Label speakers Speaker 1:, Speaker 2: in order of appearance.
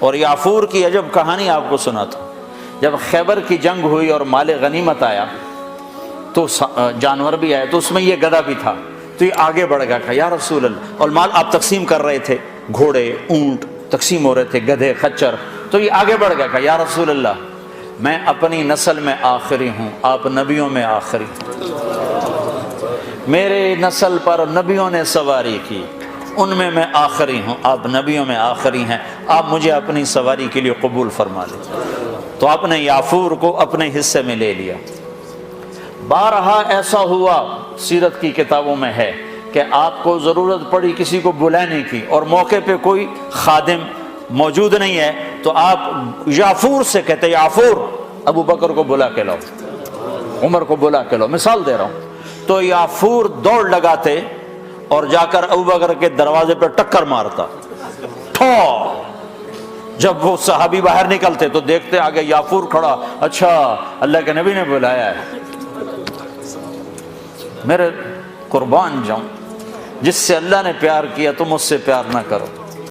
Speaker 1: اور یافور کی عجب کہانی آپ کو سناتا ہوں۔ جب خیبر کی جنگ ہوئی اور مال غنیمت آیا تو جانور بھی آئے، تو اس میں یہ گدھا بھی تھا، تو یہ آگے بڑھ گیا، کہا یا رسول اللہ، اور مال آپ تقسیم کر رہے تھے، گھوڑے اونٹ تقسیم ہو رہے تھے، گدھے خچر، تو یہ آگے بڑھ گیا، کہا یا رسول اللہ میں اپنی نسل میں آخری ہوں، آپ نبیوں میں آخری ہیں، میرے نسل پر نبیوں نے سواری کی، ان میں آخری ہوں، آپ نبیوں میں آخری ہیں، آپ مجھے اپنی سواری کے لیے قبول فرما لیں۔ تو آپ نے یافور کو اپنے حصے میں لے لیا۔ بارہا ایسا ہوا، سیرت کی کتابوں میں ہے کہ آپ کو ضرورت پڑی کسی کو بلانے کی اور موقع پہ کوئی خادم موجود نہیں ہے، تو آپ یافور سے کہتے یافور ابو بکر کو بلا کے لاؤ، عمر کو بلا کے لاؤ، مثال دے رہا ہوں۔ تو یافور دوڑ لگاتے اور جا کر ابو بکر کے دروازے پہ ٹکر مارتا، ٹھو۔ جب وہ صحابی باہر نکلتے تو دیکھتے آگے یافور کھڑا، اچھا اللہ کے نبی نے بلایا ہے۔ میرے قربان جاؤں، جس سے اللہ نے پیار کیا تم اس سے پیار نہ کرو۔